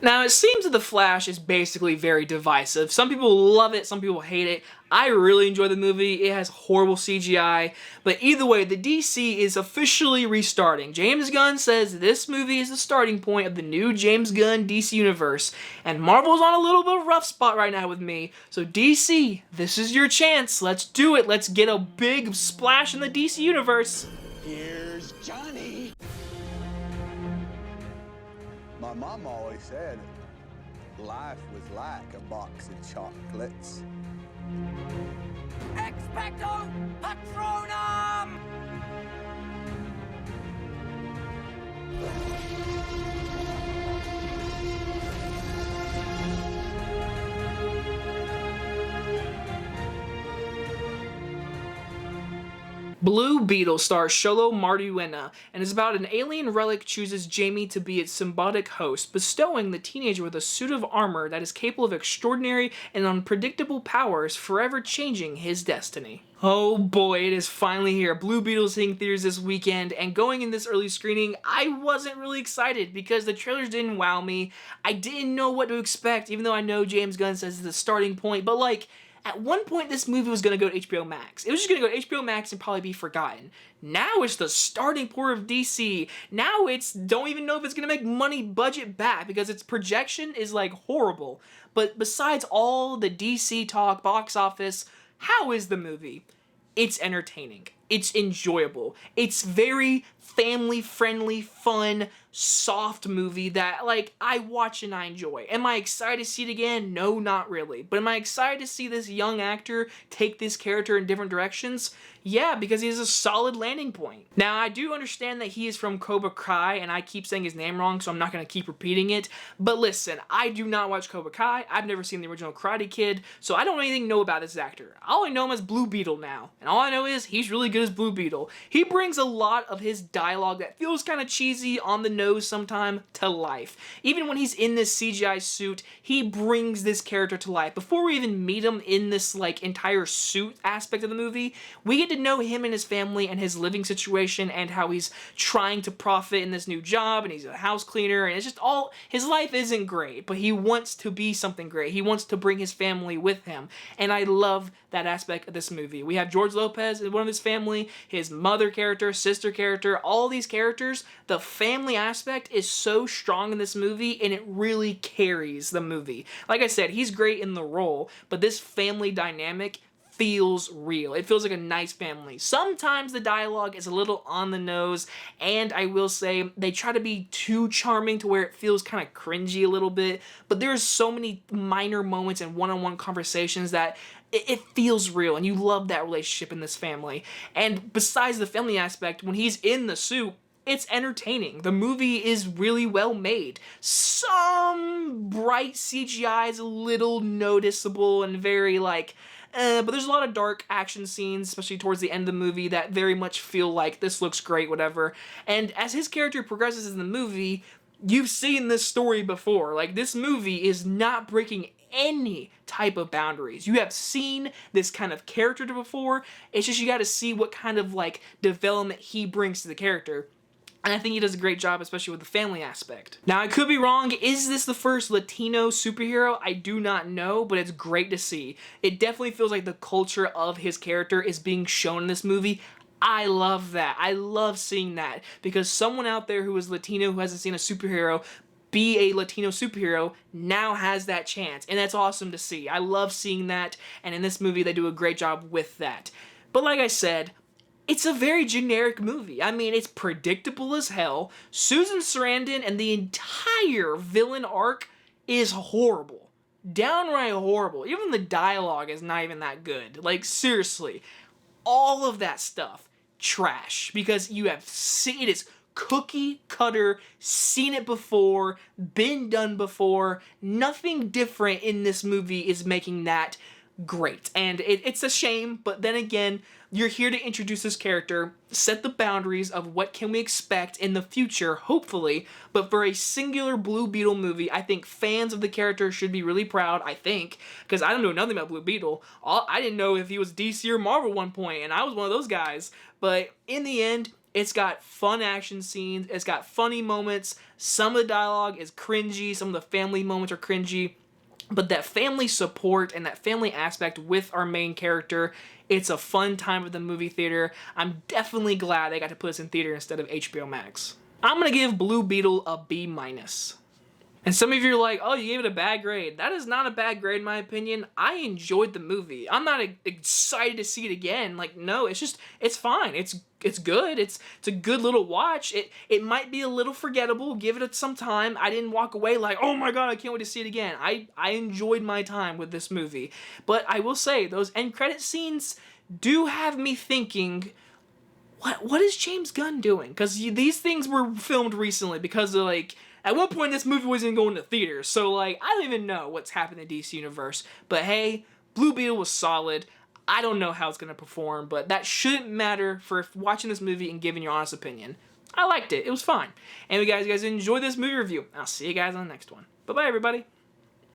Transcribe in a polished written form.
Now, it seems that The Flash is basically very divisive. Some people love it, some people hate it. I really enjoy the movie. It has horrible CGI, but either way, the DC is officially restarting. James Gunn says this movie is the starting point of the new James Gunn DC universe, and Marvel's on a little bit of a rough spot right now with me. So DC, this is your chance. Let's do it. Let's get a big splash in the DC universe. Here's Johnny. My mom always said life was like a box of chocolates. Expecto Patronum! Blue Beetle stars Xolo Maridueña and is about an alien relic chooses Jamie to be its symbiotic host, bestowing the teenager with a suit of armor that is capable of extraordinary and unpredictable powers, forever changing his destiny. Oh boy, it is finally here. Blue Beetle's hitting theaters this weekend, and going in this early screening, I wasn't really excited because the trailers didn't wow me. I didn't know what to expect, even though I know James Gunn says it's the starting point, but like, at one point, this movie was going to go to HBO Max. It was just going to go to HBO Max and probably be forgotten. Now it's the starting point of DC. Now it's, don't even know if it's going to make money budget back because its projection is like horrible. But besides all the DC talk, box office, how is the movie? It's entertaining. It's enjoyable. It's very family-friendly, fun, soft movie that, like, I watch and I enjoy. Am I excited to see it again? No, not really. But am I excited to see this young actor take this character in different directions? Yeah, because he has a solid landing point. Now, I do understand that he is from Cobra Kai, and I keep saying his name wrong, so I'm not going to keep repeating it. But listen, I do not watch Cobra Kai. I've never seen the original Karate Kid, so I don't anything know about this actor. All I know him as Blue Beetle now, and all I know is he's really good as Blue Beetle. He brings a lot of his dialogue that feels kind of cheesy on the nose sometime to life. Even when he's in this CGI suit, he brings this character to life. Before we even meet him in this like entire suit aspect of the movie, we get to know him and his family and his living situation and how he's trying to profit in this new job, and he's a house cleaner, and it's just all, his life isn't great, but he wants to be something great. He wants to bring his family with him, and I love that aspect of this movie. We have George Lopez as one of his family, his mother character, sister character, all these characters. The family aspect is so strong in this movie, and it really carries the movie. Like I said, he's great in the role, but this family dynamic feels real. It feels like a nice family. Sometimes the dialogue is a little on the nose, and I will say they try to be too charming to where it feels kind of cringy a little bit, but there's so many minor moments and one-on-one conversations that it feels real, and you love that relationship in this family. And besides the family aspect, when he's in the suit, it's entertaining. The movie is really well made. Some bright CGI is a little noticeable and very like, but there's a lot of dark action scenes, especially towards the end of the movie, that very much feel like this looks great, whatever. And as his character progresses in the movie, you've seen this story before. Like, this movie is not breaking any type of boundaries. You have seen this kind of character before. It's just you got to see what kind of like development he brings to the character. And I think he does a great job, especially with the family aspect. Now, I could be wrong. Is this the first Latino superhero? I do not know, but it's great to see. It definitely feels like the culture of his character is being shown in this movie. I love that. I love seeing that, because someone out there who is Latino who hasn't seen a superhero be a Latino superhero now has that chance, and that's awesome to see. I love seeing that, and in this movie they do a great job with that. But like I said, it's a very generic movie. I mean, it's predictable as hell. Susan Sarandon and the entire villain arc is horrible. Downright horrible. Even the dialogue is not even that good. Like, seriously. All of that stuff, trash. Because you have seen, it is cookie cutter, seen it before, been done before. Nothing different in this movie is making that great. And it's a shame, but then again, you're here to introduce this character, set the boundaries of what can we expect in the future, hopefully, but for a singular Blue Beetle movie, I think fans of the character should be really proud, I think, because I don't know nothing about Blue Beetle. I didn't know if he was DC or Marvel at one point, and I was one of those guys. But in the end, It's got fun action scenes. It's got funny moments. Some of the dialogue is cringy. Some of the family moments are cringy. But that family support and that family aspect with our main character, it's a fun time at the movie theater. I'm definitely glad they got to put this in theater instead of HBO Max. I'm going to give Blue Beetle a B-. And some of you are like, oh, you gave it a bad grade. That is not a bad grade in my opinion. I enjoyed the movie. I'm not excited to see it again. Like, no, it's just, it's fine. It's good. It's a good little watch. It might be a little forgettable. Give it some time. I didn't walk away like, oh my god, I can't wait to see it again. I enjoyed my time with this movie. But I will say, those end credit scenes do have me thinking, what is James Gunn doing? Because these things were filmed recently because of, like, at one point this movie wasn't going to theaters, so, like, I don't even know what's happened in the DC Universe. But hey, Blue Beetle was solid. I don't know how it's going to perform, but that shouldn't matter for watching this movie and giving your honest opinion. I liked it. It was fine. Anyway, guys, you guys enjoyed this movie review. I'll see you guys on the next one. Bye-bye, everybody.